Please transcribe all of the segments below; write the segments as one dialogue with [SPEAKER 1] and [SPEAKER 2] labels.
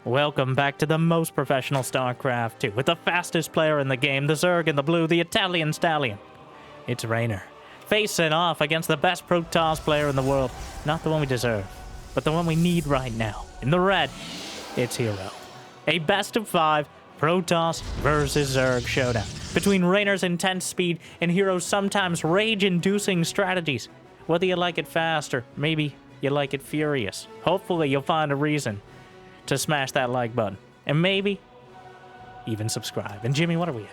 [SPEAKER 1] Welcome back to the most professional StarCraft 2, with the fastest player in the game, the Zerg in the blue, the Italian stallion. It's Reynor, facing off against the best Protoss player in the world. Not the one we deserve, but the one we need right now. In the red, it's herO. A best of 5 Protoss versus Zerg showdown between Reynor's intense speed and herO's sometimes rage-inducing strategies. Whether you like it fast or maybe you like it furious, hopefully you'll find a reason to smash that like button. And maybe even subscribe. And Jimmy, what are we at?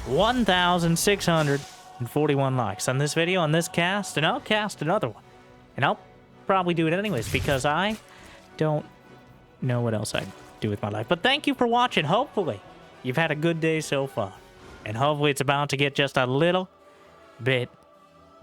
[SPEAKER 1] 1,641 likes on this video, on this cast, and I'll cast another one. And I'll probably do it anyways because I don't know what else I'd do with my life. But thank you for watching. Hopefully you've had a good day so far. And hopefully it's about to get just a little bit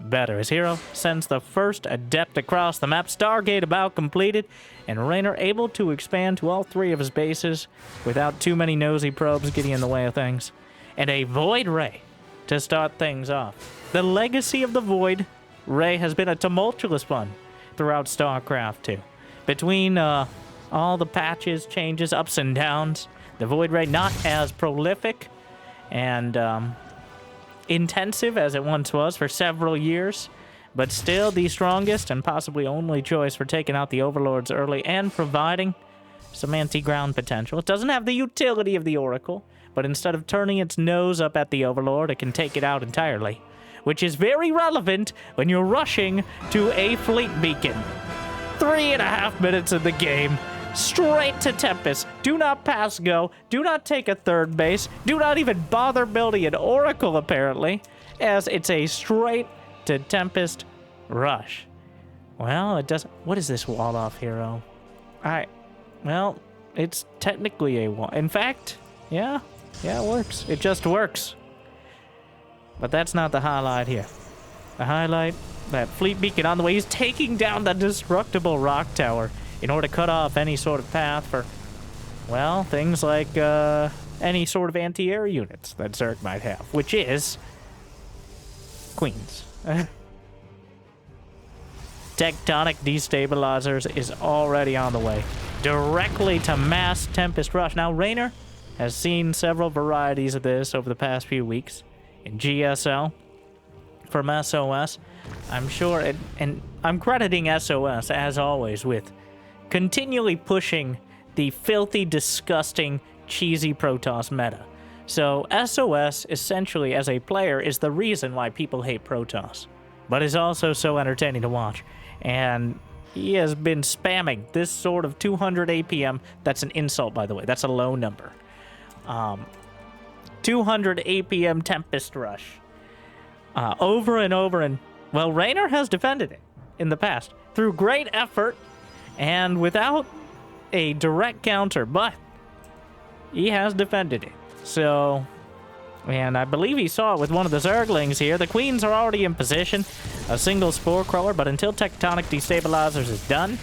[SPEAKER 1] better as herO sends the first adept across the map. Stargate about completed, and Reynor able to expand to all 3 of his bases without too many nosy probes getting in the way of things. And a Void Ray to start things off. The legacy of the Void Ray has been a tumultuous one throughout StarCraft 2. Between all the patches, changes, ups and downs, the Void Ray not as prolific and intensive as it once was for several years, but still the strongest and possibly only choice for taking out the Overlords early and providing some anti-ground potential. It doesn't have the utility of the Oracle, but instead of turning its nose up at the Overlord, it can take it out entirely, which is very relevant when you're rushing to a fleet beacon. 3.5 minutes of the game. Straight to Tempest. Do not pass go. Do not take a third base. Do not even bother building an Oracle, apparently, as it's a straight to Tempest rush. Well, it doesn't... What is this wall off herO? Well, it's technically a wall. In fact, yeah, it works. It just works. But that's not the highlight here. The highlight, that fleet beacon on the way. He's taking down the destructible rock tower in order to cut off any sort of path for, well, things like any sort of anti-air units that Zerg might have, which is Queens. Tectonic destabilizers is already on the way, directly to mass Tempest rush. Now, Reynor has seen several varieties of this over the past few weeks in GSL from SOS. I'm sure, and I'm crediting SOS, as always, with continually pushing the filthy, disgusting, cheesy Protoss meta. So SOS, essentially, as a player, is the reason why people hate Protoss, but is also so entertaining to watch. And he has been spamming this sort of 200 APM. That's an insult, by the way. That's a low number. 200 APM Tempest Rush. Over and over, and, well, Reynor has defended it in the past through great effort and without a direct counter, but he has defended it. So, and I believe he saw it with one of the Zerglings here. The Queens are already in position. A single Spore Crawler, but until Tectonic Destabilizers is done,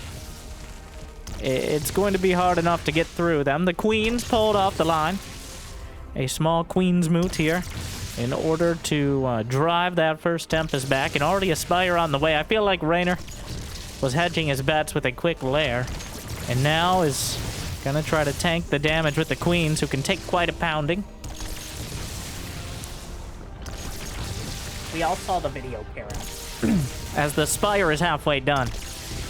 [SPEAKER 1] it's going to be hard enough to get through them. The Queens pulled off the line. A small Queens moot here in order to drive that first Tempest back, and already a Spire on the way. I feel like Reynor was hedging his bets with a quick lair, and now is gonna try to tank the damage with the Queens, who can take quite a pounding. We all saw the video, Karen. As the Spire is halfway done,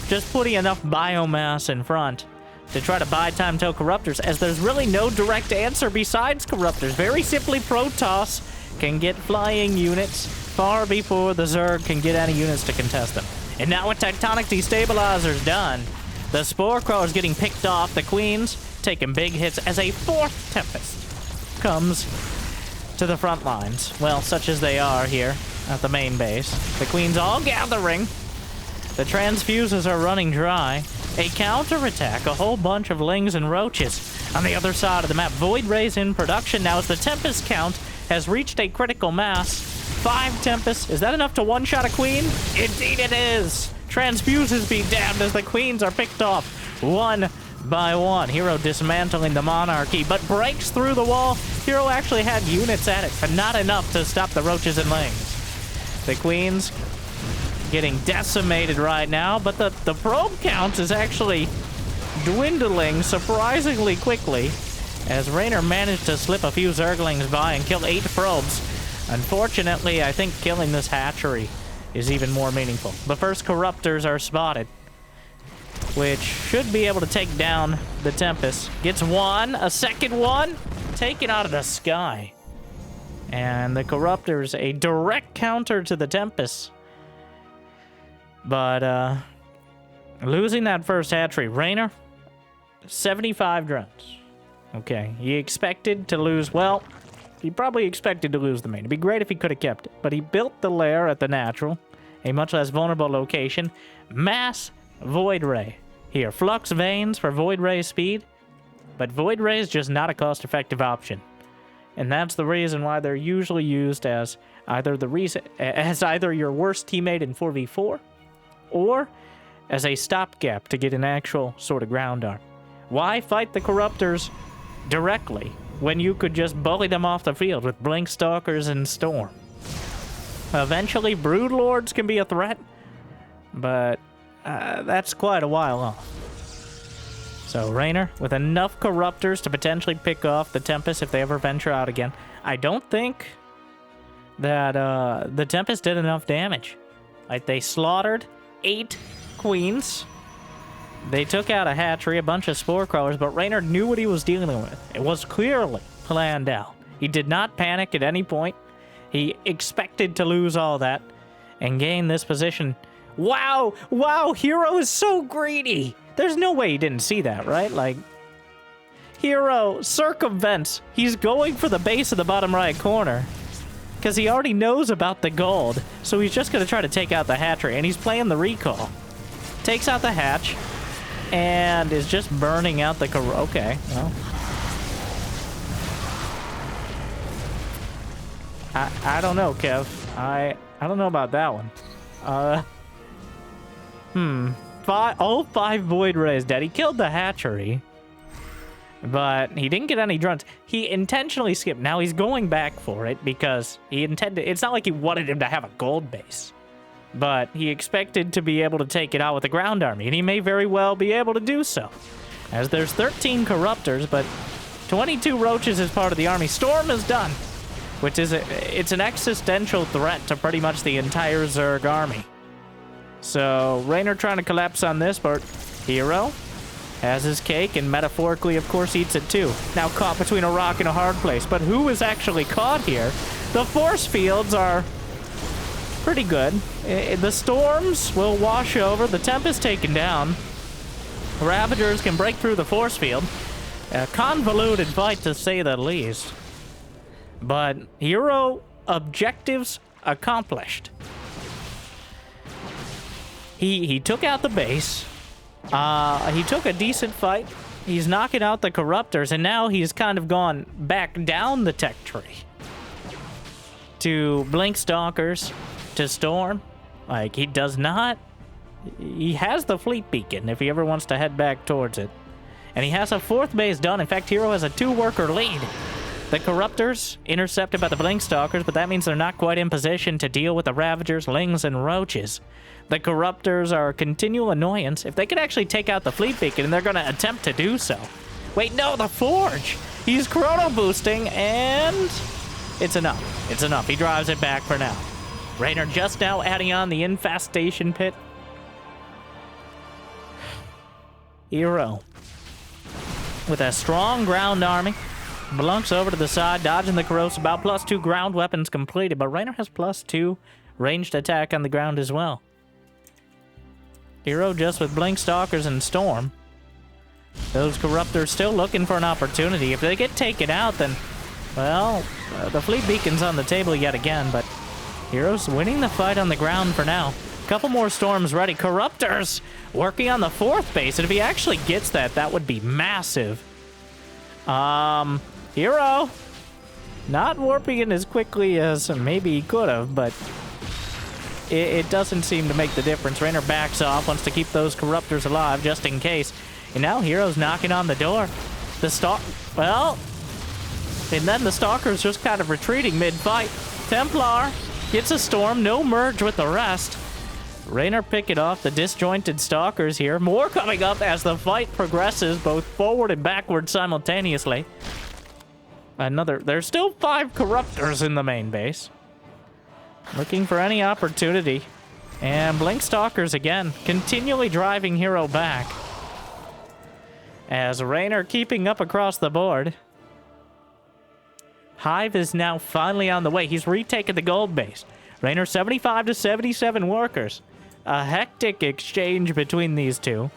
[SPEAKER 1] just putting enough biomass in front to try to buy time till Corruptors, as there's really no direct answer besides Corruptors. Very simply, Protoss can get flying units far before the Zerg can get any units to contest them. And now with Tectonic Destabilizers done, the Spore Crawler's getting picked off. The Queens taking big hits as a 4th Tempest comes to the front lines. Well, such as they are here at the main base. The Queens all gathering. The transfuses are running dry. A counterattack, a whole bunch of Lings and Roaches on the other side of the map. Void Rays in production now as the Tempest count has reached a critical mass. 5 Tempests. Is that enough to one-shot a Queen? Indeed it is. Transfuses be damned as the Queens are picked off one by one. herO dismantling the Monarchy, but breaks through the wall. herO actually had units at it, but not enough to stop the Roaches and Lings. The Queens getting decimated right now, but the probe count is actually dwindling surprisingly quickly as Reynor managed to slip a few Zerglings by and kill 8 probes. Unfortunately, I think killing this hatchery is even more meaningful. The first Corruptors are spotted, which should be able to take down the Tempest. Gets one, a second one, taken out of the sky. And the Corruptors, a direct counter to the Tempest. But, losing that first hatchery. Reynor, 75 drones. Okay, he expected to lose, well, he probably expected to lose the main. It'd be great if he could have kept it. But he built the lair at the natural, a much less vulnerable location. Mass Void Ray. Here, Flux Veins for Void Ray speed. But Void Ray is just not a cost-effective option. And that's the reason why they're usually used as either your worst teammate in 4v4, or as a stopgap to get an actual sort of ground arm. Why fight the Corruptors directly when you could just bully them off the field with Blink Stalkers and Storm? Eventually, Broodlords can be a threat, but that's quite a while off. So Reynor, with enough Corruptors to potentially pick off the Tempest if they ever venture out again. I don't think that the Tempest did enough damage. Like, they slaughtered 8 queens. They took out a hatchery, a bunch of spore crawlers, but Reynor knew what he was dealing with. It was clearly planned out. He did not panic at any point. He expected to lose all that and gain this position. Wow! Wow! hero is so greedy! There's no way he didn't see that, right? Like, hero circumvents. He's going for the base of the bottom right corner because he already knows about the gold. So he's just going to try to take out the hatchery, and he's playing the recall. Takes out the hatch and is just burning out the... Okay, well... I don't know, Kev. I don't know about that one. All 5 Void Rays dead. He killed the hatchery, but he didn't get any drones. He intentionally skipped. Now he's going back for it because he intended... It's not like he wanted him to have a gold base, but he expected to be able to take it out with a ground army, and he may very well be able to do so, as there's 13 Corruptors, but 22 Roaches is part of the army. Storm is done, which is it's an existential threat to pretty much the entire Zerg army. So, Reynor trying to collapse on this, but hero has his cake, and metaphorically, of course, eats it too. Now caught between a rock and a hard place. But who is actually caught here? The force fields are pretty good. The storms will wash over. The Tempest taken down. Ravagers can break through the force field. A convoluted fight, to say the least. But hero objectives accomplished. He took out the base. He took a decent fight. He's knocking out the Corruptors, and now he's kind of gone back down the tech tree to Blink Stalkers, to Storm. Like, he does not... He has the fleet beacon if he ever wants to head back towards it. And he has a 4th base done. In fact, hero has a 2-worker lead. The Corruptors intercepted by the Blink Stalkers, but that means they're not quite in position to deal with the Ravagers, Lings, and Roaches. The Corruptors are a continual annoyance. If they could actually take out the fleet beacon, and they're going to attempt to do so. Wait, no, the Forge! He's chrono boosting, and it's enough. It's enough. He drives it back for now. Reynor just now adding on the infestation pit. Hero, with a strong ground army, blunks over to the side, dodging the corrosive. About +2 ground weapons completed, but Reynor has +2 ranged attack on the ground as well. Hero just with Blink Stalkers and Storm. Those Corruptors still looking for an opportunity. If they get taken out, then, well, the fleet beacon's on the table yet again, but Hero's winning the fight on the ground for now. Couple more Storms ready. Corruptors working on the 4th base, and if he actually gets that, that would be massive. Hero not warping in as quickly as maybe he could have, but it doesn't seem to make the difference. Reynor backs off, wants to keep those Corruptors alive just in case. And now Hero's knocking on the door. Well, and then the Stalker's just kind of retreating mid-fight. Templar gets a Storm, no merge with the rest. Reynor picking off the disjointed stalkers here. More coming up as the fight progresses, both forward and backward simultaneously. There's still 5 corruptors in the main base. Looking for any opportunity. And Blink Stalkers again, continually driving hero back. As Reynor keeping up across the board. Hive is now finally on the way. He's retaken the gold base. Reynor 75 to 77 workers. A hectic exchange between these two.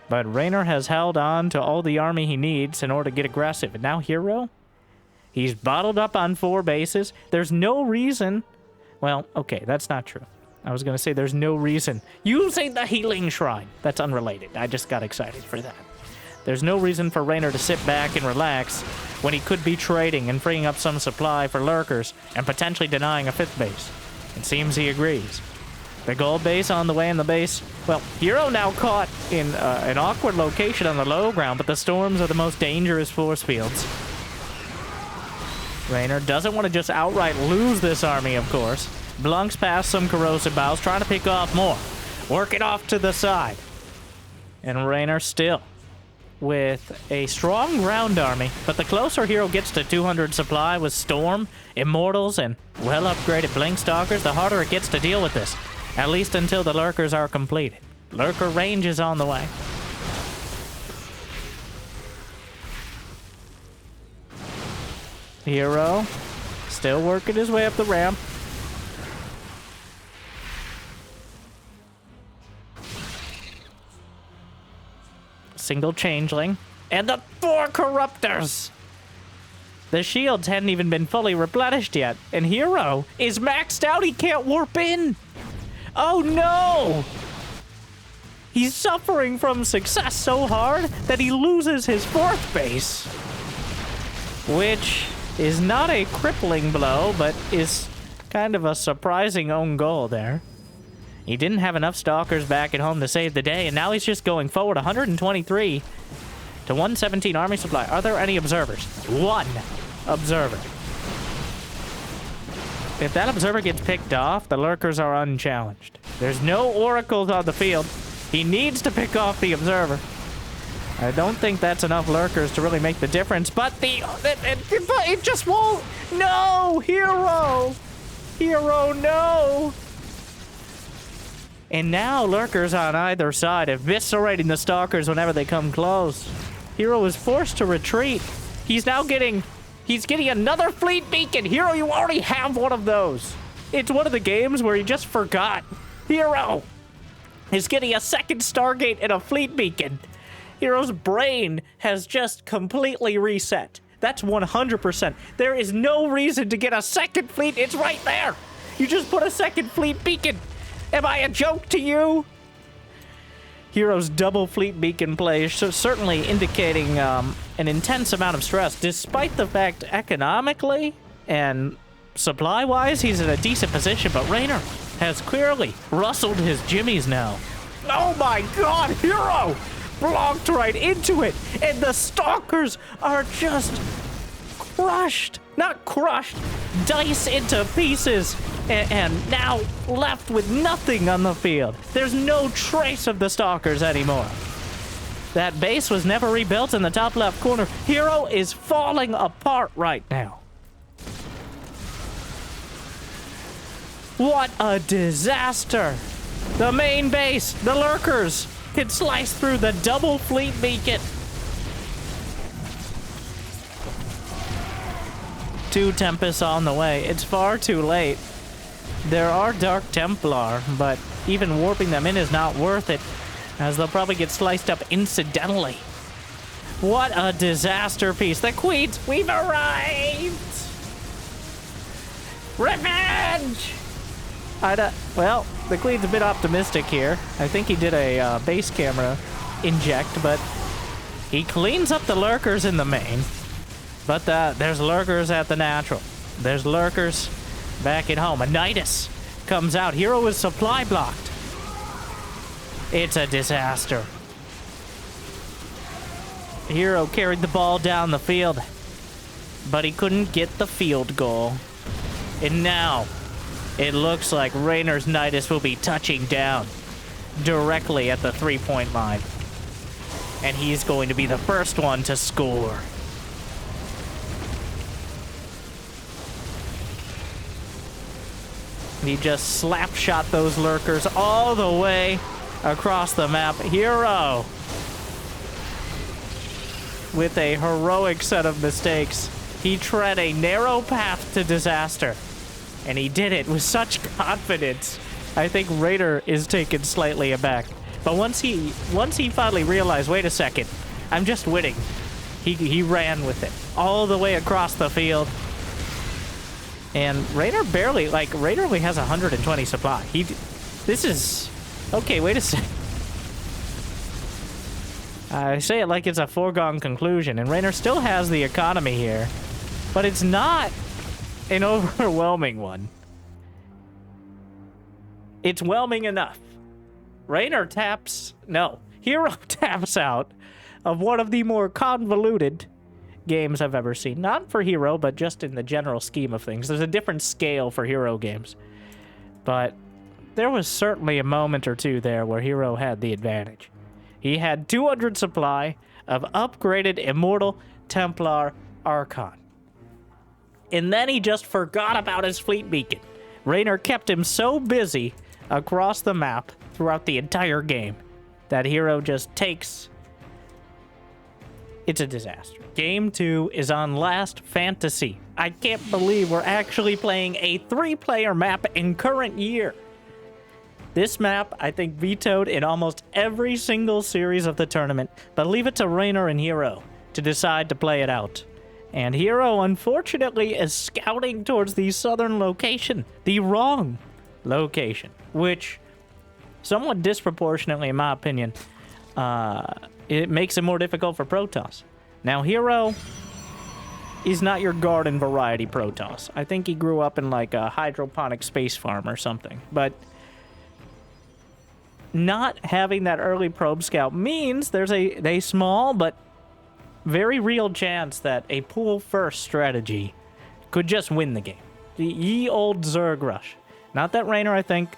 [SPEAKER 1] But Reynor has held on to all the army he needs in order to get aggressive. And now hero? He's bottled up on 4 bases. There's no reason... Well, okay, that's not true. I was going to say there's no reason. Using the healing shrine. That's unrelated. I just got excited for that. There's no reason for Reynor to sit back and relax when he could be trading and freeing up some supply for lurkers and potentially denying a 5th base. It seems he agrees. The gold base on the way in the base. Well, hero now caught in an awkward location on the low ground, but the storms are the most dangerous force fields. Reynor doesn't want to just outright lose this army, of course. Blunks past some corrosive bows, trying to pick off more. Work it off to the side. And Reynor still with a strong ground army, but the closer hero gets to 200 supply with Storm, Immortals, and well-upgraded Blink Stalkers, the harder it gets to deal with this, at least until the Lurkers are completed. Lurker range is on the way. Hero still working his way up the ramp. Single changeling. And the 4 corruptors! The shields hadn't even been fully replenished yet. And hero is maxed out. He can't warp in. Oh no! He's suffering from success so hard that he loses his 4th base. Which is not a crippling blow, but is kind of a surprising own goal there. He didn't have enough stalkers back at home to save the day, and now he's just going forward 123 to 117 army supply. Are there any observers? 1 observer. If that observer gets picked off, the lurkers are unchallenged. There's no oracles on the field. He needs to pick off the observer. I don't think that's enough lurkers to really make the difference, but it just won't. No, hero. Hero, no. And now lurkers on either side, eviscerating the stalkers whenever they come close. Hero is forced to retreat. He's getting another fleet beacon. Hero, you already have one of those. It's one of the games where you just forgot. Hero is getting a 2nd Stargate and a fleet beacon. Hero's brain has just completely reset. That's 100%. There is no reason to get a 2nd fleet. It's right there. You just put a 2nd fleet beacon. Am I a joke to you? Hero's double fleet beacon play is certainly indicating an intense amount of stress, despite the fact economically and supply-wise he's in a decent position, but Reynor has clearly rustled his jimmies now. Oh my god, hero! Blocked right into it, and the stalkers are just crushed. Not crushed, dice into pieces. And now left with nothing on the field. There's no trace of the stalkers anymore. That base was never rebuilt in the top left corner. Hero is falling apart right now. What a disaster. The main base, the lurkers, can slice through the double fleet beacon. 2 Tempests on the way. It's far too late. There are Dark Templar, but even warping them in is not worth it, as they'll probably get sliced up incidentally. What a disaster piece. The Queens, we've arrived! Revenge! Well, the Queen's a bit optimistic here. I think he did a base camera inject, but he cleans up the lurkers in the main. But there's lurkers at the natural. There's lurkers back at home. Anitis comes out. Hero is supply blocked. It's a disaster. Hero carried the ball down the field, but he couldn't get the field goal. And now, it looks like Reynor's Nidus will be touching down directly at the 3-point line. And he's going to be the first one to score. He just slap shot those lurkers all the way across the map. Hero, with a heroic set of mistakes, he tread a narrow path to disaster. And he did it with such confidence. I think Reynor is taken slightly aback. But once he finally realized, wait a second, I'm just winning, he ran with it all the way across the field. And Reynor Reynor only has 120 supply. This is... Okay, wait a sec. I say it like it's a foregone conclusion, and Reynor still has the economy here, but it's not an overwhelming one. It's whelming enough. Reynor taps... No, Hero taps out of one of the more convoluted games I've ever seen. Not for Hero, but just in the general scheme of things. There's a different scale for Hero games. But there was certainly a moment or two there where Hero had the advantage. He had 200 supply of upgraded Immortal Templar Archon. And then he just forgot about his fleet beacon. Reynor kept him so busy across the map throughout the entire game that Hero just takes... It's a disaster. Game 2 is on Last Fantasy. I can't believe we're actually playing a 3-player map in current year. This map, I think, vetoed in almost every single series of the tournament, but leave it to Reynor and Hero to decide to play it out. And Hero, unfortunately, is scouting towards the southern location, the wrong location, which, somewhat disproportionately, in my opinion, it makes it more difficult for Protoss. Now, Hero is not your garden variety Protoss. I think he grew up in like a hydroponic space farm or something. But not having that early probe scout means there's a small but very real chance that a pool first strategy could just win the game. The ye old Zerg rush. Not that Reynor, I think,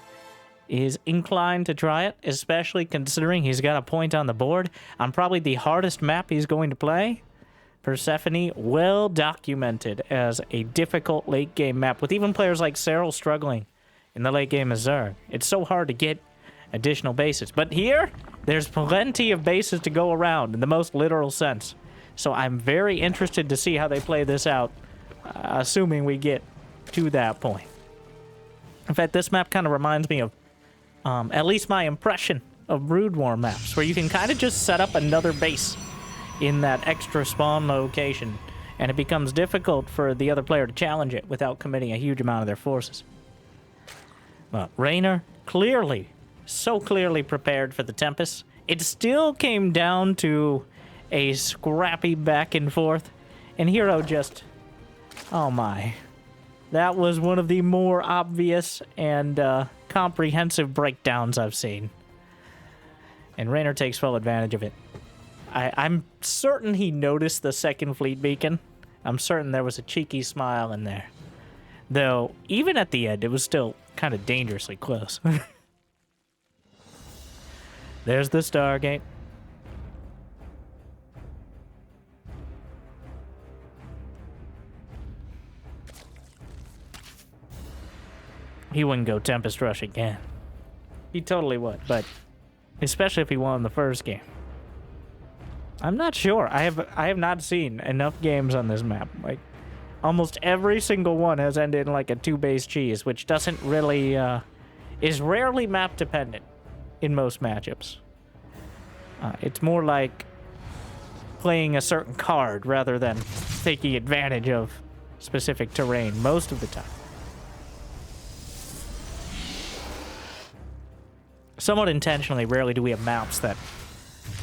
[SPEAKER 1] is inclined to try it, especially considering he's got a point on the board on probably the hardest map he's going to play. Persephone, well documented as a difficult late game map, with even players like Cyril struggling in the late game of Zerg. It's so hard to get additional bases. But here, there's plenty of bases to go around in the most literal sense. So I'm very interested to see how they play this out, assuming we get to that point. In fact, this map kind of reminds me of at least my impression of Brood War maps, where you can kind of just set up another base in that extra spawn location, and it becomes difficult for the other player to challenge it without committing a huge amount of their forces. But Reynor, clearly, so clearly prepared for the Tempest. It still came down to a scrappy back and forth, and Hero just... Oh my. That was one of the more obvious and comprehensive breakdowns I've seen. And Reynor takes full advantage of it. I'm certain he noticed the second fleet beacon. I'm certain there was a cheeky smile in there. Though, even at the end, it was still kind of dangerously close. There's the Stargate. He wouldn't go Tempest Rush again. He totally would, but especially if he won the first game. I'm not sure. I have not seen enough games on this map. Like, almost every single one has ended in like a 2-base cheese, which doesn't really, is rarely map dependent in most matchups. It's more like playing a certain card rather than taking advantage of specific terrain most of the time. Somewhat intentionally, rarely do we have maps that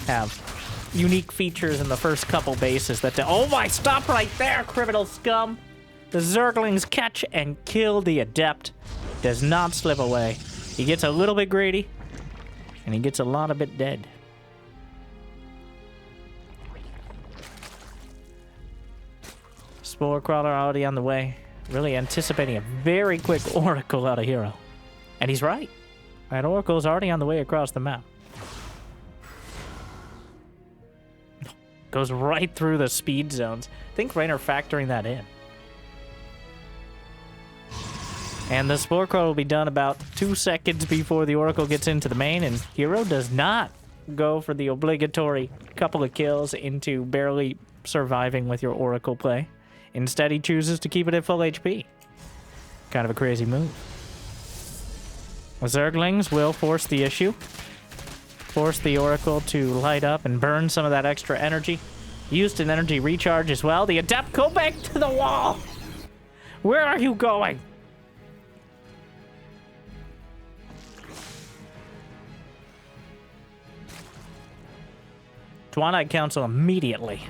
[SPEAKER 1] have unique features in the first couple bases that... Oh my, stop right there, criminal scum! The Zerglings catch and kill the Adept. Does not slip away. He gets a little bit greedy, and he gets a lot of it dead. Spore Crawler already on the way. Really anticipating a very quick Oracle out of Hero. And he's right. That Oracle's already on the way across the map. Goes right through the speed zones. I think Reynor factoring that in. And the Spore Crawl will be done about 2 seconds before the Oracle gets into the main, and hero does not go for the obligatory couple of kills into barely surviving with your Oracle play. Instead, he chooses to keep it at full HP. Kind of a crazy move. Zerglings will force the issue. Force the Oracle to light up and burn some of that extra energy. Used an energy recharge as well. The Adept, go back to the wall! Where are you going? Twilight Council immediately.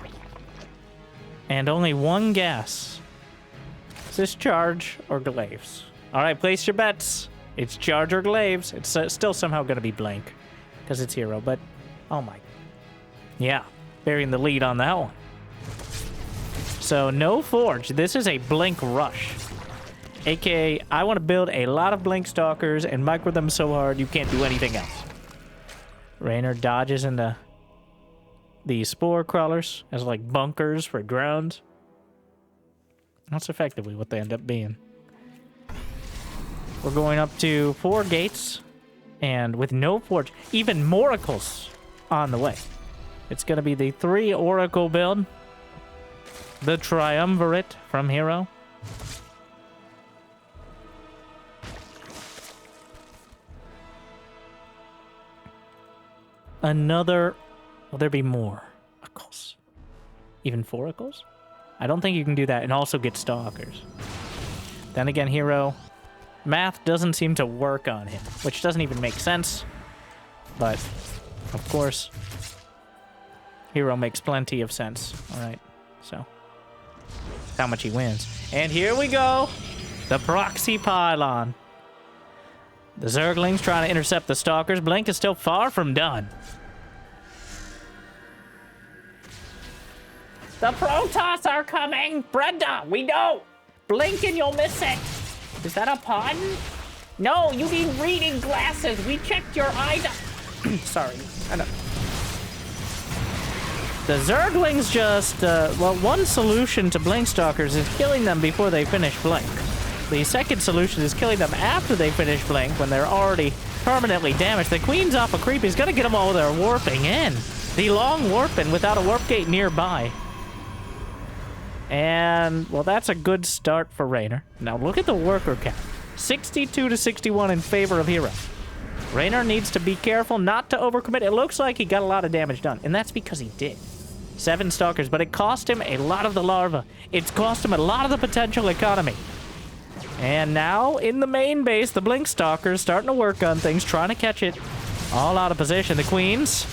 [SPEAKER 1] And only one gas. Is this charge or glaives? Alright, place your bets. It's charge or glaives. It's still somehow going to be blank. Because it's hero, but... Oh my... Yeah, bearing the lead on that one. So, no forge. This is a blink rush. AKA, I want to build a lot of blink stalkers and micro them so hard you can't do anything else. Reynor dodges into the spore crawlers as like bunkers for drones. That's effectively what they end up being. We're going up to 4 gates, and with no forge, even moracles on the way. It's going to be the 3 oracle build, the triumvirate from hero. Another... Will there be more oracles? Even 4 oracles? I don't think you can do that and also get stalkers. Then again, hero... Math doesn't seem to work on him, which doesn't even make sense. But, of course, hero makes plenty of sense. Alright, so... That's how much he wins. And here we go! The proxy pylon. The Zerglings trying to intercept the stalkers. Blink is still far from done. The Protoss are coming! Brenda, we know! Blink and you'll miss it! Is that a pun? No, you need reading glasses! We checked your eye... Sorry, I know. The Zerglings just, well, one solution to Blink Stalkers is killing them before they finish Blink. The second solution is killing them after they finish Blink when they're already permanently damaged. The Queen's off a creep. He's gonna get them all there warping in. The long warping without a warp gate nearby. And, well, that's a good start for Reynor. Now look at the worker count. 62 to 61 in favor of hero. Reynor needs to be careful not to overcommit. It looks like he got a lot of damage done, and that's because he did. 7 stalkers, but it cost him a lot of the larva. It's cost him a lot of the potential economy. And now, in the main base, the Blink Stalkers starting to work on things, trying to catch it all out of position. The Queens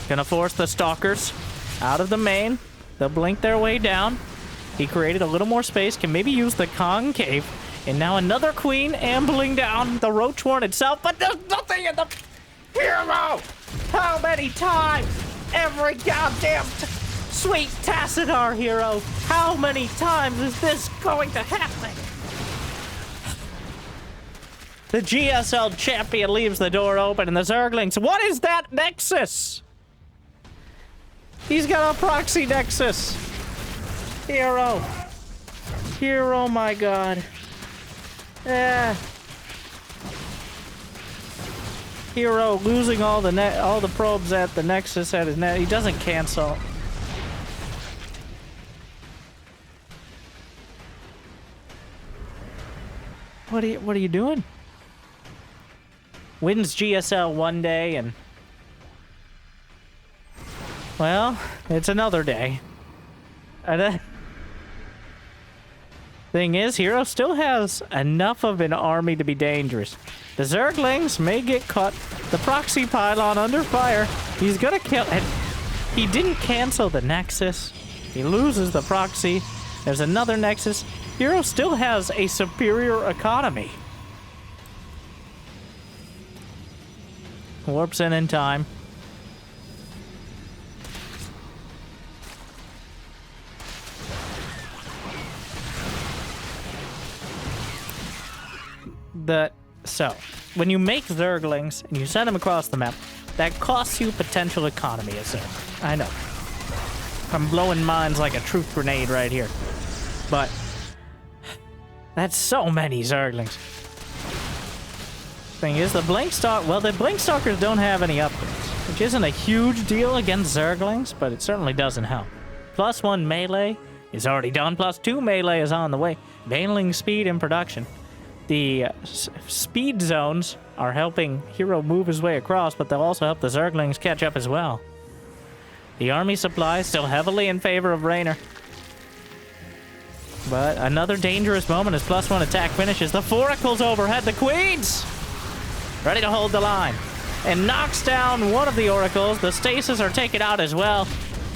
[SPEAKER 1] gonna force the Stalkers out of the main. They'll blink their way down. He created a little more space, can maybe use the concave. And now another Queen ambling down the Roach Warren itself, but there's nothing in the... Hero! How many times? Every goddamn... Sweet Tassadar, hero! How many times is this going to happen? The GSL champion leaves the door open, and the Zerglings... What is that Nexus? He's got a proxy Nexus. Hero. Hero, my god. Yeah. Hero losing all the probes at the Nexus at his net. He doesn't cancel. What are you doing? Wins GSL one day and... Well, it's another day. Thing is, hero still has enough of an army to be dangerous. The Zerglings may get caught. The proxy pylon under fire. He's gonna kill it. He didn't cancel the Nexus. He loses the proxy. There's another Nexus. Hero still has a superior economy. Warps in time. So, when you make Zerglings and you send them across the map, that costs you potential economy as Zerg. I know. I'm blowing minds like a truth grenade right here. But that's so many Zerglings. Thing is, the Blinkstalkers don't have any upgrades, which isn't a huge deal against Zerglings, but it certainly doesn't help. +1 melee is already done, +2 melee is on the way. Baneling speed in production. The speed zones are helping hero move his way across, but they'll also help the Zerglings catch up as well. The army supply is still heavily in favor of Reynor. But another dangerous moment as +1 attack finishes. The Foracle's overhead, the Queens! Ready to hold the line. And knocks down one of the Oracles. The Stasis are taken out as well.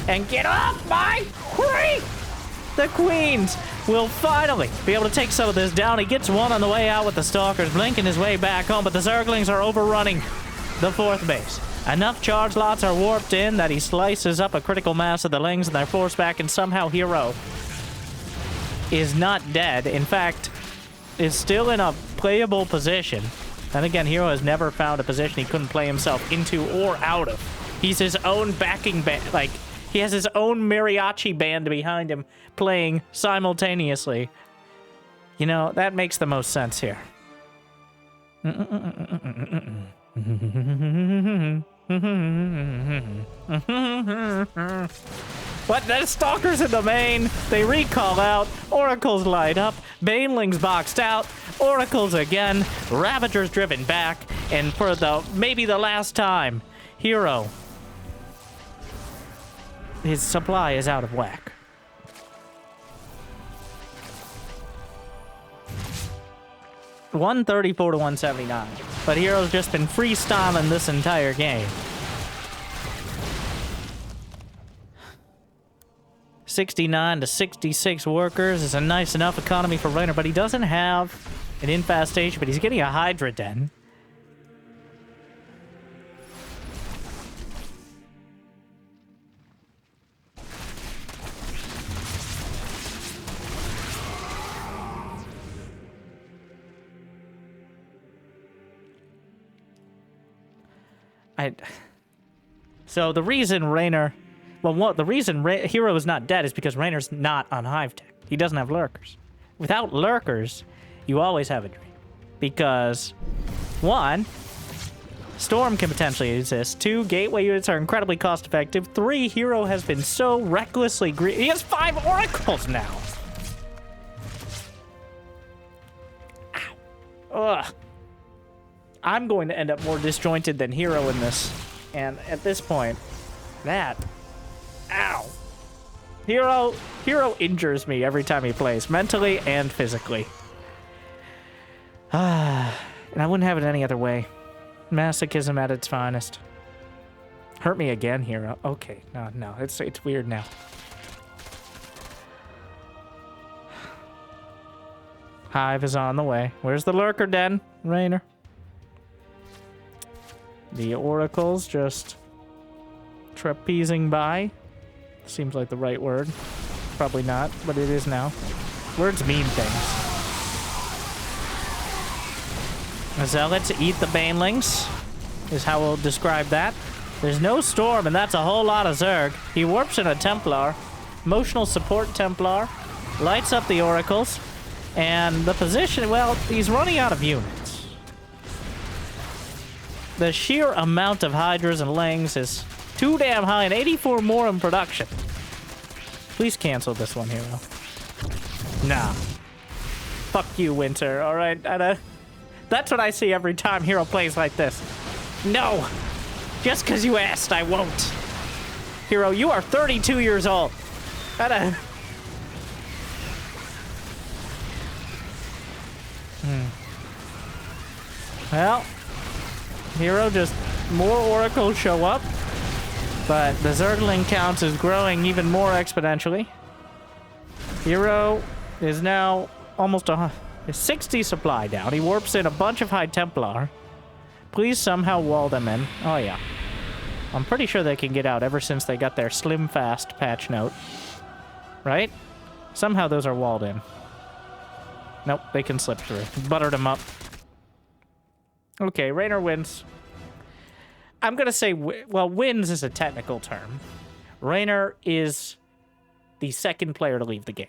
[SPEAKER 1] And get off my creep! The Queens will finally be able to take some of this down. He gets one on the way out with the Stalkers, blinking his way back home, but the Zerglings are overrunning the 4th base. Enough charge lots are warped in that he slices up a critical mass of the Lings and they're forced back, and somehow hero is not dead. In fact, is still in a playable position. And again, hero has never found a position he couldn't play himself into or out of. He's his own backing band, like, he has his own mariachi band behind him playing simultaneously. You know, that makes the most sense here. What? There's Stalkers in the main. They recall out. Oracles light up. Banelings boxed out. Oracles again. Ravagers driven back. And for maybe the last time, hero, his supply is out of whack. $134 to $179. But hero's just been freestyling this entire game. 69 to 66 workers is a nice enough economy for Reynor, but he doesn't have an infestation, but he's getting a Hydra Den. So the reason Reynor... Well, the reason hero is not dead is because Reynor's not on Hive Tech. He doesn't have lurkers. Without lurkers, you always have a dream. Because, 1, Storm can potentially exist. 2, gateway units are incredibly cost-effective. 3, hero has been so recklessly greedy. He has 5 oracles now! Ow. Ugh. I'm going to end up more disjointed than hero in this. And at this point, that... Ow. Hero injures me every time he plays, mentally and physically. And I wouldn't have it any other way. Masochism at its finest. Hurt me again, hero. Okay, no, it's weird now. Hive is on the way. Where's the lurker den, Reynor? The oracles just trapezing by. Seems like the right word. Probably not, but it is now. Words mean things. Zealots eat the banelings, is how we'll describe that. There's no storm, and that's a whole lot of Zerg. He warps in a Templar. Emotional support Templar. Lights up the oracles. And the position, well, he's running out of units. The sheer amount of Hydras and Lings is too damn high, and 84 more in production. Please cancel this one, hero. Nah. Fuck you, Winter, alright? That's what I see every time hero plays like this. No! Just because you asked, I won't. Hero, you are 32 years old. Well, hero, just more oracles show up. But the Zergling count is growing even more exponentially. Hero is now almost a 60 supply down. He warps in a bunch of High Templar. Please somehow wall them in. Oh, yeah. I'm pretty sure they can get out ever since they got their Slim Fast patch note. Right? Somehow those are walled in. Nope, they can slip through. Buttered them up. Okay, Reynor wins. I'm going to say, well, wins is a technical term. Reynor is the second player to leave the game.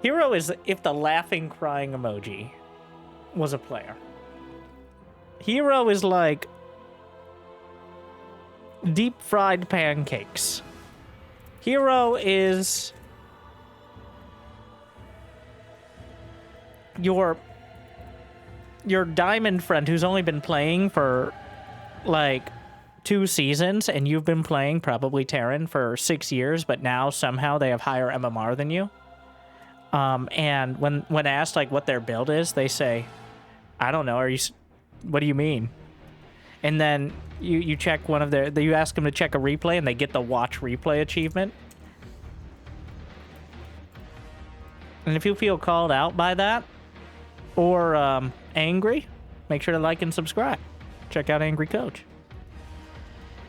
[SPEAKER 1] Hero is if the laughing, crying emoji was a player. Hero is like deep fried pancakes. Hero is your diamond friend who's only been playing for like 2 seasons, and you've been playing probably Terran for 6 years, but now somehow they have higher MMR than you. And when asked like what their build is, they say, "I don't know. What do you mean?" And then you check one of their, you ask them to check a replay, and they get the watch replay achievement. And if you feel called out by that or angry, make sure to like and subscribe. Check out Angry Coach.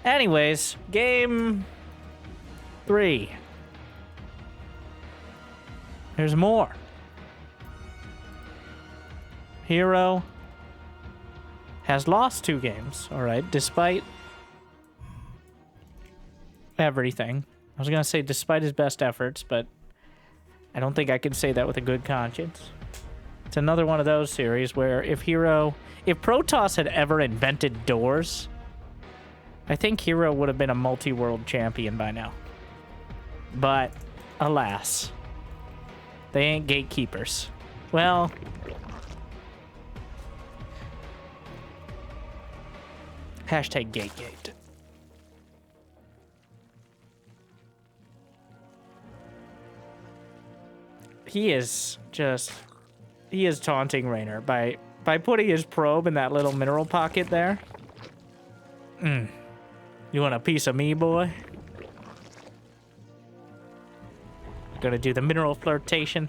[SPEAKER 1] Anyways, game 3. There's more. Hero has lost 2 games, all right, despite everything. I was going to say despite his best efforts, but I don't think I can say that with a good conscience. It's another one of those series where if Protoss had ever invented doors, I think Hero would have been a multi-world champion by now. But, alas, they ain't gatekeepers. Well, hashtag Gategate. He is taunting Reynor by putting his probe in that little mineral pocket there. You want a piece of me, boy? Gonna do the mineral flirtation.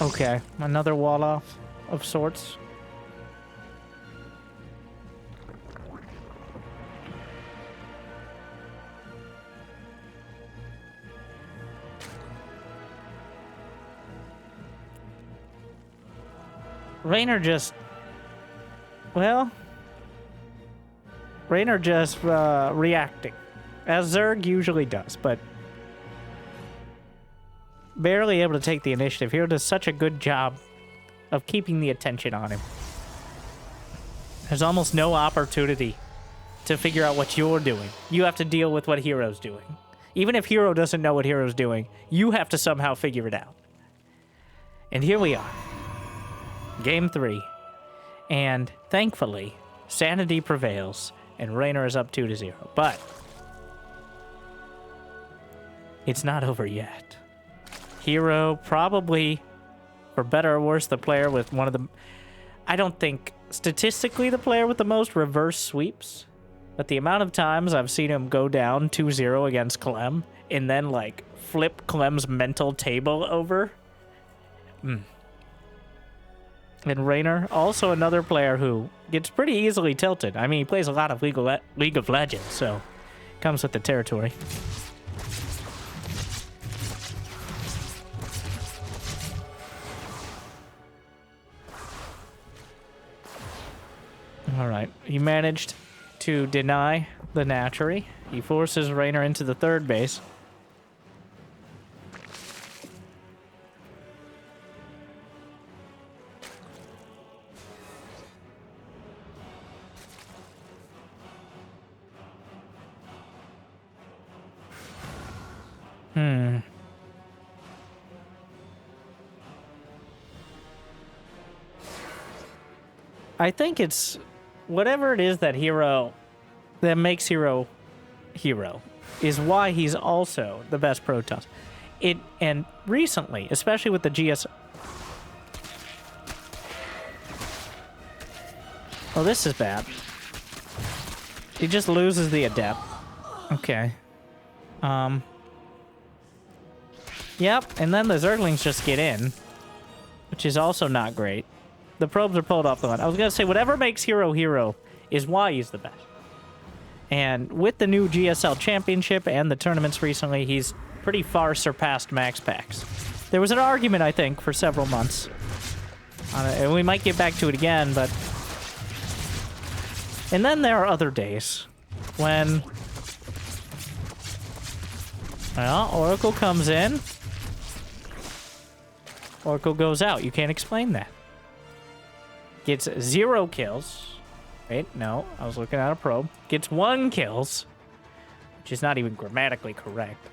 [SPEAKER 1] Okay, another wall off of sorts. Reynor just reacting, as Zerg usually does, but barely able to take the initiative. Hero does such a good job of keeping the attention on him. There's almost no opportunity to figure out what you're doing. You have to deal with what Hero's doing. Even if Hero doesn't know what Hero's doing, you have to somehow figure it out. And here we are. Game 3. And thankfully, sanity prevails, and Reynor is up 2-0. But it's not over yet. Hero, probably, for better or worse, the player with one of the... I don't think statistically the player with the most reverse sweeps, but the amount of times I've seen him go down 2-0 against Clem and then, like, flip Clem's mental table over. And Reynor, also another player who gets pretty easily tilted. I mean, he plays a lot of League of Legends, so comes with the territory. All right, he managed to deny the Natchery. He forces Reynor into the third base. I think it's whatever it is that makes Hero is why he's also the best Protoss. And recently, especially with the GS, Oh, this is bad. He just loses the adept. Okay. Yep, and then the Zerglings just get in, which is also not great. The probes are pulled off the line. I was gonna say, whatever makes hero hero is why he's the best. And with the new GSL Championship and the tournaments recently, he's pretty far surpassed Max Packs. There was an argument, I think, for several months. And we might get back to it again, but... And then there are other days when... Well, Oracle comes in. Oracle goes out. You can't explain that. Gets 0 kills. Wait, no. I was looking at a probe. Gets 1 kills. Which is not even grammatically correct.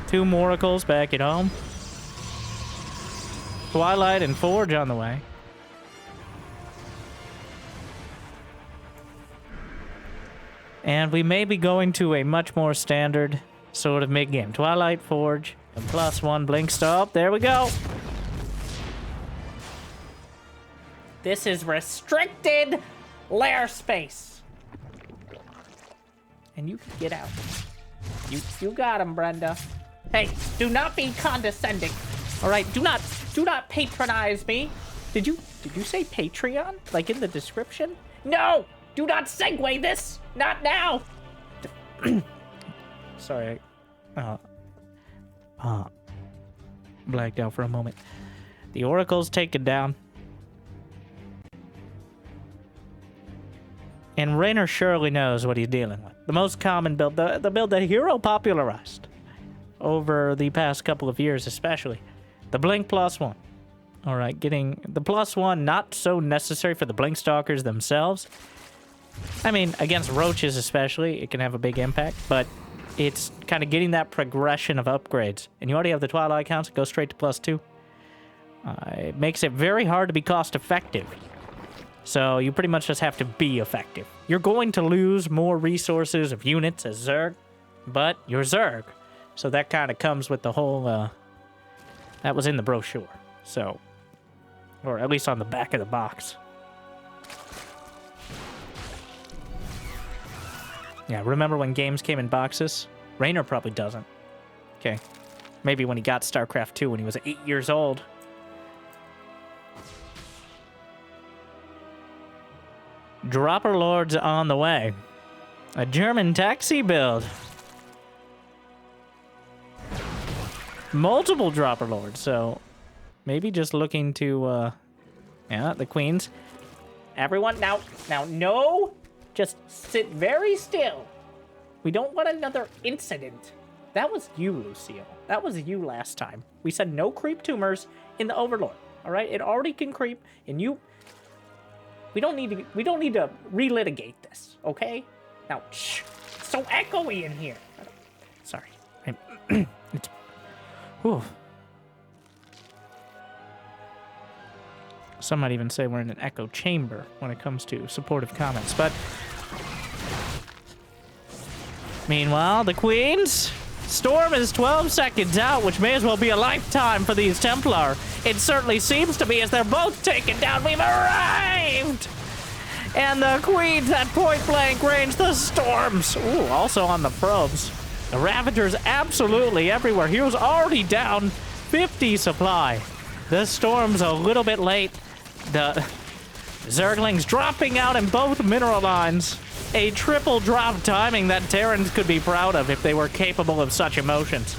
[SPEAKER 1] 2 Moracles back at home. Twilight and Forge on the way. And we may be going to a much more standard sort of mid-game. Twilight, Forge, and +1 Blink Stop. There we go. This is restricted lair space. And you can get out. You got him, Brenda. Hey, do not be condescending. All right, do not patronize me. Did you say Patreon? Like in the description? No! Do not segue this! Not now! Sorry. Blacked out for a moment. The Oracle's taken down. And Reynor surely knows what he's dealing with. The most common build, the build that Hero popularized over the past couple of years especially. The Blink +1. Alright, getting the +1 not so necessary for the Blink Stalkers themselves. I mean, against roaches especially, it can have a big impact, but it's kind of getting that progression of upgrades. And you already have the Twilight counts, go straight to +2. It makes it very hard to be cost effective. So you pretty much just have to be effective. You're going to lose more resources of units as Zerg, but you're Zerg. So that kind of comes with the whole, that was in the brochure. So, or at least on the back of the box. Yeah, remember when games came in boxes? Reynor probably doesn't. Okay. Maybe when he got StarCraft 2 when he was 8 years old. Dropper Lords on the way. A German taxi build. Multiple Dropper Lords, so maybe just looking to, yeah, the Queens. Everyone, now, no, just sit very still. We don't want another incident. That was you, Lucille. That was you last time. We said no creep tumors in the Overlord, all right? It already can creep, and you... We don't need to relitigate this, okay? Now, shh. It's so echoey in here. Sorry. It's... Whew. Some might even say we're in an echo chamber when it comes to supportive comments, but... Meanwhile, the Queens... Storm is 12 seconds out, which may as well be a lifetime for these Templar. It certainly seems to be as they're both taken down. We've arrived! And the Queens at point-blank range, the Storms. Ooh, also on the probes. The Ravagers absolutely everywhere. Heroes already down 50 supply. The Storm's a little bit late. The Zerglings dropping out in both mineral lines. A triple drop timing that Terrans could be proud of if they were capable of such emotions.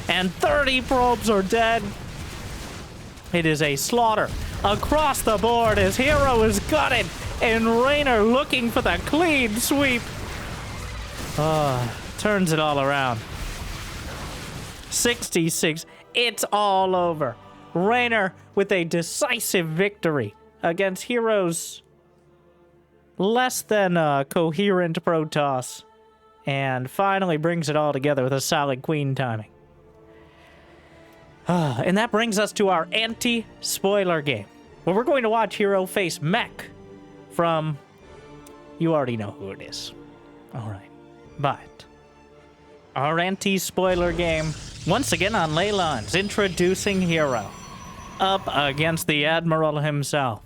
[SPEAKER 1] And 30 probes are dead. It is a slaughter across the board as Hero is gutted and Reynor looking for the clean sweep. Turns it all around. 66. It's all over. Reynor with a decisive victory against Hero's less than coherent Protoss, and finally brings it all together with a solid Queen timing. And that brings us to our anti-spoiler game, where we're going to watch Hero face Mech from... You already know who it is. Alright. But our anti-spoiler game, once again on Ley Lines, introducing Hero. up against the Admiral himself.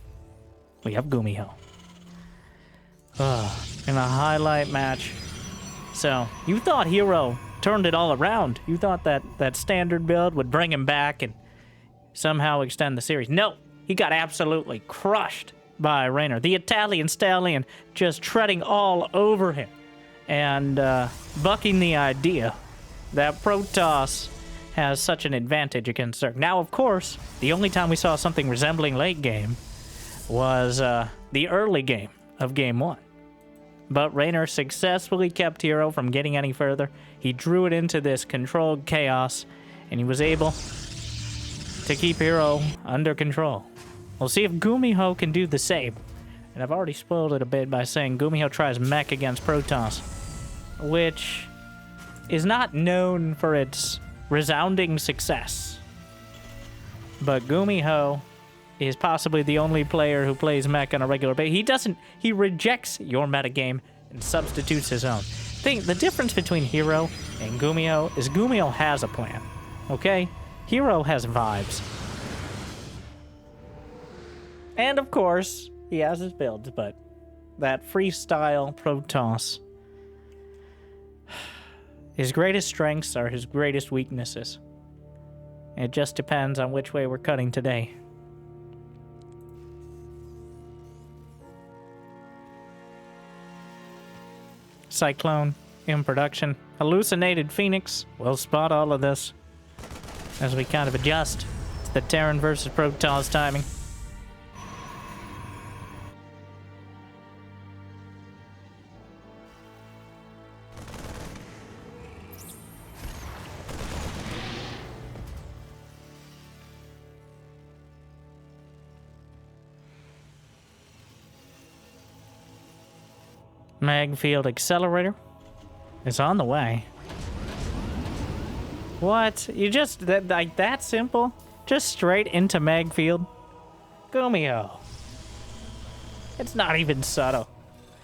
[SPEAKER 1] We have Gumiho. In a highlight match. So, you thought hero turned it all around. You thought that standard build would bring him back and somehow extend the series. No, he got absolutely crushed by Reynor. The Italian stallion just treading all over him and bucking the idea that Protoss has such an advantage against Zerg. Now, of course, the only time we saw something resembling late game was the early game of game 1. But Reynor successfully kept hero from getting any further. He drew it into this controlled chaos, and he was able to keep hero under control. We'll see if Gumiho can do the same. And I've already spoiled it a bit by saying Gumiho tries mech against Protoss, which is not known for its resounding success. But Gumiho is possibly the only player who plays mech on a regular basis. He rejects your metagame and substitutes his own. The difference between hero and Gumiho is Gumiho has a plan, okay? Hero has vibes. And of course, he has his builds, but that freestyle Protoss, his greatest strengths are his greatest weaknesses. It just depends on which way we're cutting today. Cyclone in production. Hallucinated Phoenix will spot all of this as we kind of adjust to the Terran versus Protoss timing. Mag field accelerator is on the way. What? You just, like that simple? Just straight into mag field? Gumiho. It's not even subtle.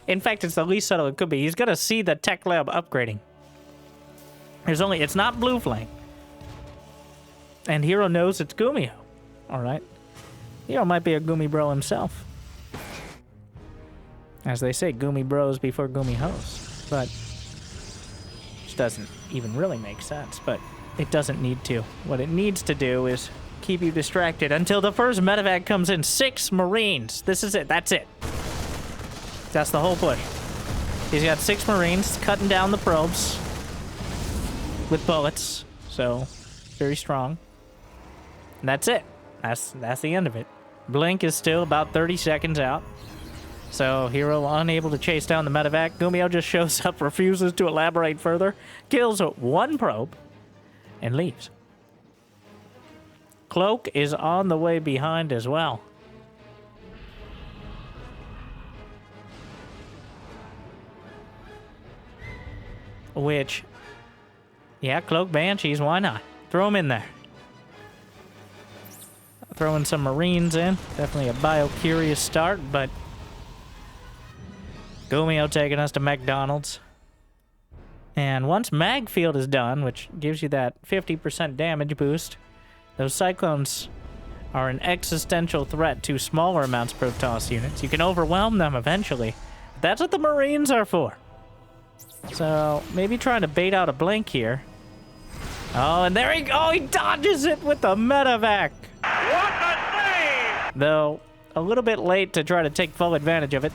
[SPEAKER 1] In fact, it's the least subtle it could be. He's gonna see the tech lab upgrading. It's not Blue Flame. And Hero knows it's Gumiho. Alright. Hero might be a Gumi bro himself. As they say, Gumi bros before Gumi hoes. But, which doesn't even really make sense, but it doesn't need to. What it needs to do is keep you distracted until the first medevac comes in. 6 Marines. This is it. That's it. That's the whole push. He's got 6 Marines cutting down the probes with bullets. So, very strong. And that's it. That's the end of it. Blink is still about 30 seconds out. So, Hero unable to chase down the medevac. Gumiho just shows up, refuses to elaborate further, kills 1 probe, and leaves. Cloak is on the way behind as well. Which, yeah, Cloak Banshees, why not? Throw them in there. Throwing some Marines in. Definitely a bio-curious start, but Gumiho taking us to McDonald's. And once Mag Field is done, which gives you that 50% damage boost, those Cyclones are an existential threat to smaller amounts of Protoss units. You can overwhelm them eventually. That's what the Marines are for. So, maybe trying to bait out a blink here. Oh, and there he goes! Oh, he dodges it with the medevac! What a save! Though, a little bit late to try to take full advantage of it.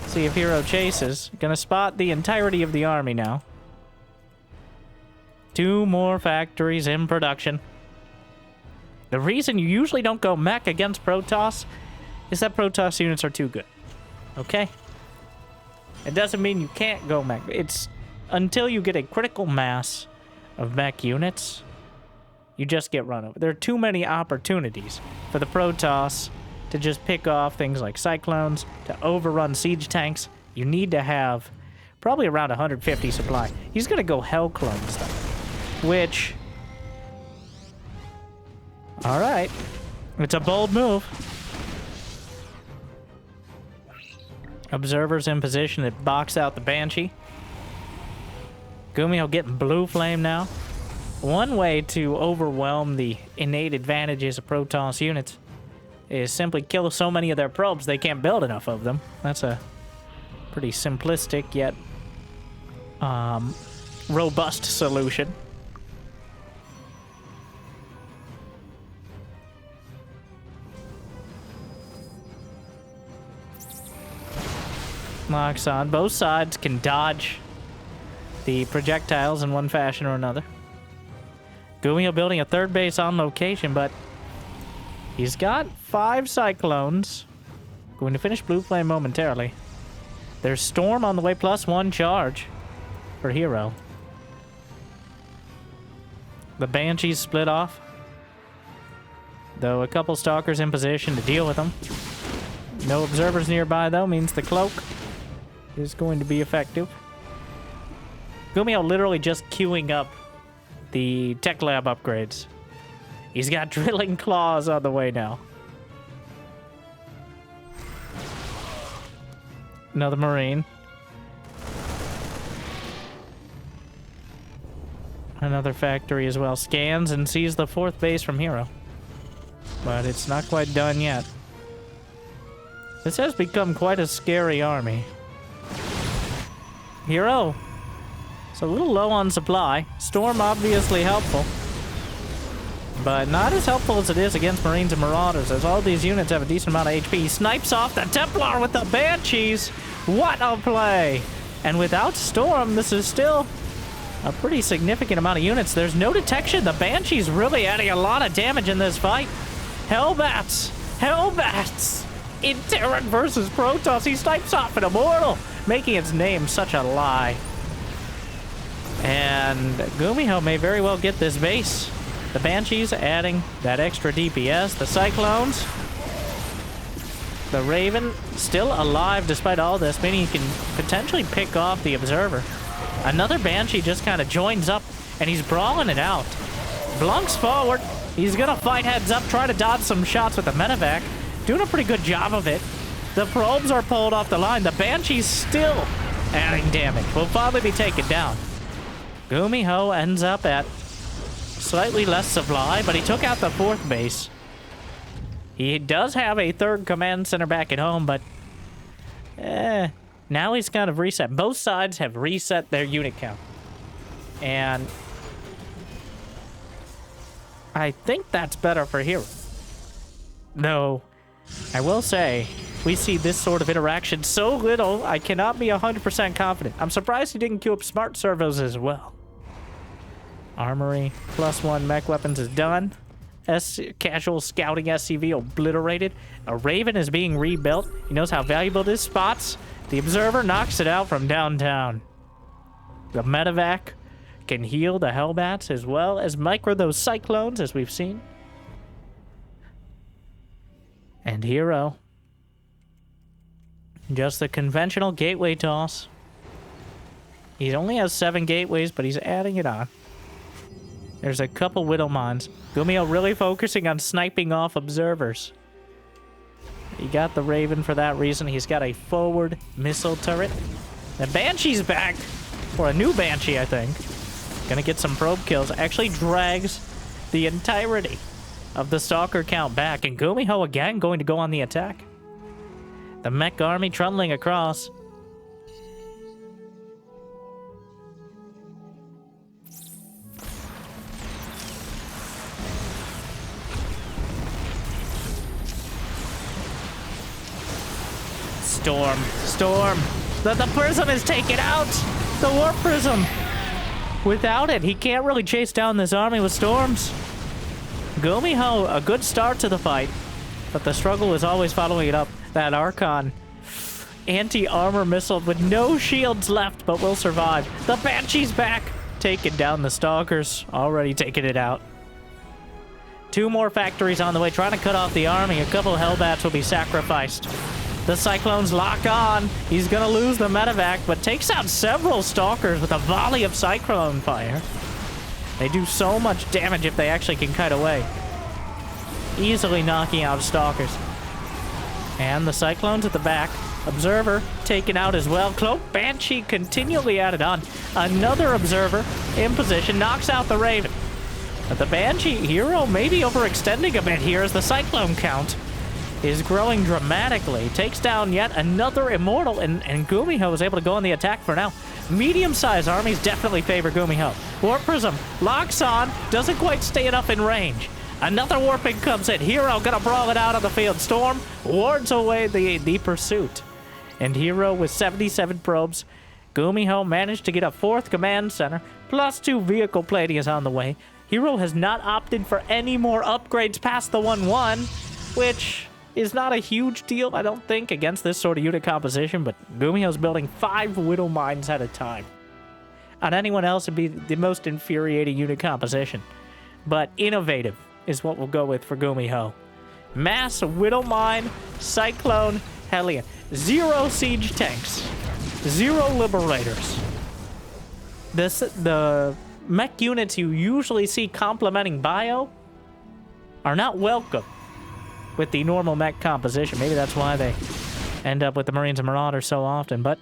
[SPEAKER 1] See if Hero chases. Gonna spot the entirety of the army now. 2 more factories in production. The reason you usually don't go mech against Protoss is that Protoss units are too good. Okay? It doesn't mean you can't go mech. It's until you get a critical mass of mech units, you just get run over. There are too many opportunities for the Protoss to just pick off things like Cyclones, to overrun siege tanks. You need to have probably around 150 supply. He's going to go Hell Clones, though. Which, all right, it's a bold move. Observers in position to box out the Banshee. Gumiho getting Blue Flame now. One way to overwhelm the innate advantages of Protoss units is simply kill so many of their probes they can't build enough of them. That's a pretty simplistic yet robust solution. Locks on. Both sides can dodge the projectiles in one fashion or another. Gumiho building a third base on location, but he's got 5 Cyclones. Going to finish Blue Flame momentarily. There's Storm on the way, +1 charge for hero. The Banshees split off, though a couple Stalkers in position to deal with them. No observers nearby, though, means the Cloak is going to be effective. Gumiho literally just queuing up the Tech Lab upgrades. He's got Drilling Claws on the way now. Another Marine. Another factory as well. Scans and sees the 4th base from hero. But it's not quite done yet. This has become quite a scary army. Hero. It's a little low on supply. Storm obviously helpful. But not as helpful as it is against Marines and Marauders, as all these units have a decent amount of HP. He snipes off the Templar with the Banshees. What a play! And without Storm, this is still a pretty significant amount of units. There's no detection. The Banshee's really adding a lot of damage in this fight. Hellbats! Hellbats! In Terran versus Protoss, he snipes off an Immortal, making its name such a lie. And Gumiho may very well get this base. The Banshees adding that extra DPS. The Cyclones. The Raven still alive despite all this, meaning he can potentially pick off the Observer. Another Banshee just kind of joins up, and he's brawling it out. Blunk's forward. He's going to fight heads up, try to dodge some shots with the Medevac. Doing a pretty good job of it. The probes are pulled off the line. The Banshee's still adding damage. Will probably be taken down. Gumiho ends up at slightly less supply, but he took out the 4th base. He does have a 3rd command center back at home, but now he's kind of reset. Both sides have reset their unit count. And I think that's better for hero. Though, I will say, we see this sort of interaction so little, I cannot be 100% confident. I'm surprised he didn't queue up smart servos as well. Armory, +1 mech weapons is done. Casual scouting SCV obliterated. A Raven is being rebuilt. He knows how valuable this spots. The Observer knocks it out from downtown. The Medevac can heal the Hellbats as well as micro those Cyclones, as we've seen. And hero. Just the conventional gateway toss. He only has 7 gateways, but he's adding it on. There's a couple Widow Mines. Gumiho really focusing on sniping off observers. He got the Raven for that reason. He's got a forward missile turret. The Banshee's back. For a new Banshee, I think. Gonna get some probe kills. Actually drags the entirety of the Stalker count back. And Gumiho again going to go on the attack. The mech army trundling across. Storm. The prism is taken out. The warp prism. Without it, he can't really chase down this army with storms. Gumiho, a good start to the fight, but the struggle is always following it up. That Archon anti-armor missile with no shields left, but will survive. The Banshee's back, taking down the Stalkers, already taking it out. 2 more factories on the way, trying to cut off the army. A couple of Hellbats will be sacrificed. The Cyclones lock on. He's gonna lose the Medevac, but takes out several Stalkers with a volley of Cyclone fire. They do so much damage if they actually can cut away. Easily knocking out Stalkers. And the Cyclones at the back. Observer taken out as well. Cloak Banshee continually added on. Another Observer in position knocks out the Raven. But the Banshee hero may be overextending a bit here as the Cyclone count is growing dramatically. Takes down yet another Immortal, and Gumiho is able to go on the attack for now. Medium-sized armies definitely favor Gumiho. Warp Prism locks on, doesn't quite stay enough in range. Another warping comes in. Hero gonna brawl it out on the field. Storm wards away the pursuit. And Hero with 77 probes. Gumiho managed to get a 4th command center. +2 vehicle plating is on the way. Hero has not opted for any more upgrades past the 1-1, which is not a huge deal, I don't think, against this sort of unit composition, but Gumiho's building 5 Widow Mines at a time. On anyone else, it'd be the most infuriating unit composition. But innovative is what we'll go with for Gumiho. Mass Widow Mine, Cyclone, Hellion. 0 siege tanks. 0 liberators. The mech units you usually see complementing Bio are not welcome with the normal mech composition. Maybe that's why they end up with the Marines and Marauders so often, but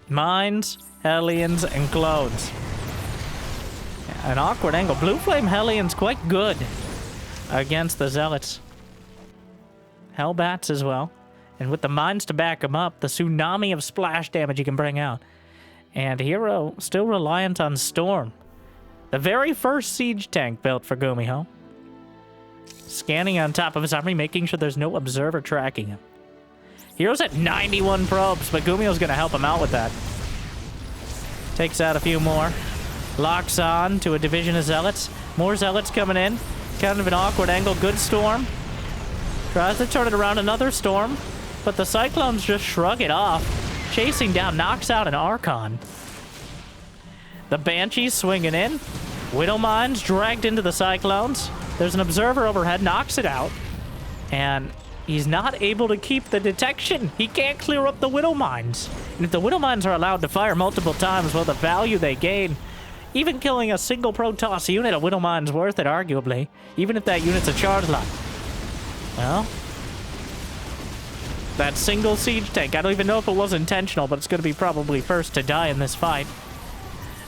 [SPEAKER 1] Mines, Hellions, and Clones. An awkward angle. Blue Flame Hellion's quite good against the Zealots. Hellbats as well. And with the Mines to back him up, the tsunami of splash damage he can bring out. And Hero still reliant on Storm. The very first siege tank built for Gumiho. Scanning on top of his army, making sure there's no observer tracking him. Hero's at 91 probes, but Gumiho's going to help him out with that. Takes out a few more. Locks on to a division of Zealots. More Zealots coming in. Kind of an awkward angle. Good Storm. Tries to turn it around, another Storm. But the Cyclones just shrug it off. Chasing down, knocks out an Archon. The Banshees swinging in. Widow Mines dragged into the Cyclones. There's an observer overhead, knocks it out. And he's not able to keep the detection. He can't clear up the Widow Mines. And if the Widow Mines are allowed to fire multiple times, well, the value they gain, even killing a single Protoss unit, a Widow Mine's worth it, arguably. Even if that unit's a charge lot. Well, that single siege tank, I don't even know if it was intentional, but it's going to be probably first to die in this fight.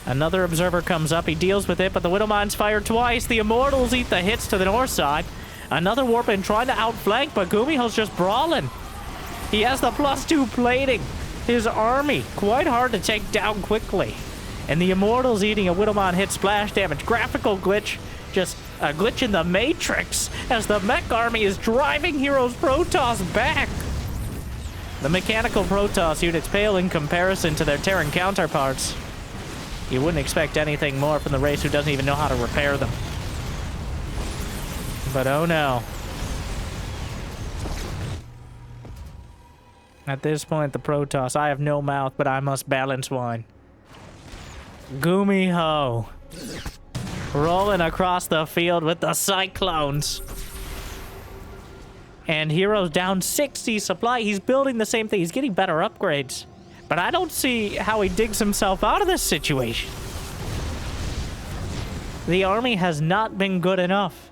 [SPEAKER 1] Another observer comes up, he deals with it, but the Widow Mines fire twice. The Immortals eat the hits to the north side. Another Warpin trying to outflank, but Gumiho's just brawling. He has the +2 plating. His army, quite hard to take down quickly. And the Immortals eating a Widow Mine hit splash damage. Graphical glitch, just a glitch in the Matrix as the mech army is driving Hero's Protoss back. The mechanical Protoss units pale in comparison to their Terran counterparts. You wouldn't expect anything more from the race who doesn't even know how to repair them. But oh no. At this point, the Protoss, I have no mouth, but I must balance wine. Gumiho. Rolling across the field with the Cyclones. And Hero's down 60 supply. He's building the same thing. He's getting better upgrades. But I don't see how he digs himself out of this situation. The army has not been good enough.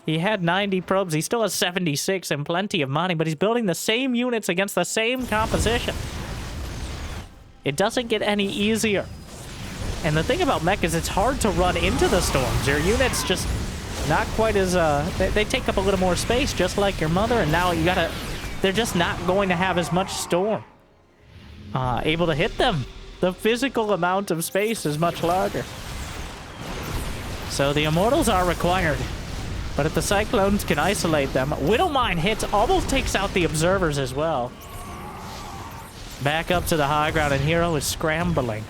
[SPEAKER 1] He had 90 probes. He still has 76 and plenty of money, but he's building the same units against the same composition. It doesn't get any easier. And the thing about mech is it's hard to run into the storms. Your units just not quite as, they take up a little more space, just like your mother, and now you gotta, they're just not going to have as much storm able to hit them. The physical amount of space is much larger. So the Immortals are required. But if the Cyclones can isolate them, Widow Mine hits, almost takes out the Observers as well. Back up to the high ground, and Hero is scrambling.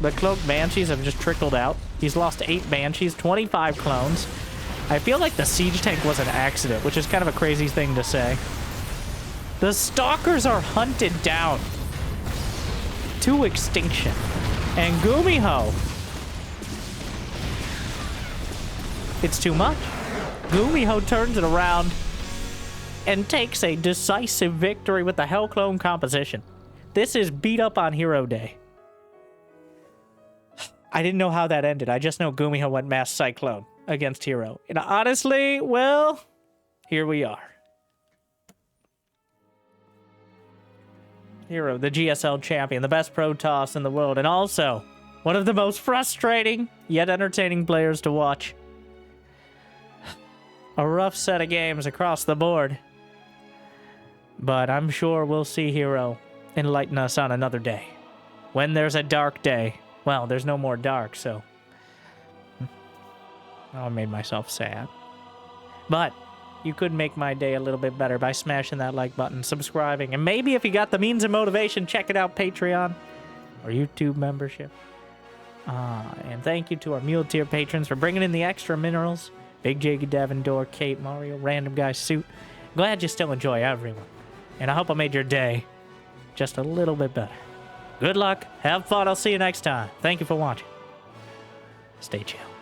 [SPEAKER 1] The Cloaked Banshees have just trickled out. He's lost 8 Banshees, 25 clones. I feel like the Siege Tank was an accident, which is kind of a crazy thing to say. The Stalkers are hunted down to extinction. And Gumiho. It's too much. Gumiho turns it around and takes a decisive victory with the Hell Clone composition. This is beat up on Hero Day. I didn't know how that ended. I just know Gumiho went Mass Cyclone against Hero. And honestly, well, here we are. hero, the GSL champion, the best Protoss in the world, and also one of the most frustrating yet entertaining players to watch. A rough set of games across the board. But I'm sure we'll see hero enlighten us on another day. When there's a dark day. Well, there's no more dark, so... I made myself sad. But you could make my day a little bit better by smashing that like button, subscribing, and maybe if you got the means and motivation, check it out, Patreon or YouTube membership. And thank you to our Mule Tier patrons for bringing in the extra minerals. Big Jiggy, Devin, Door, Kate, Mario, Random Guy, Suit. Glad you still enjoy everyone. And I hope I made your day just a little bit better. Good luck. Have fun. I'll see you next time. Thank you for watching. Stay chill.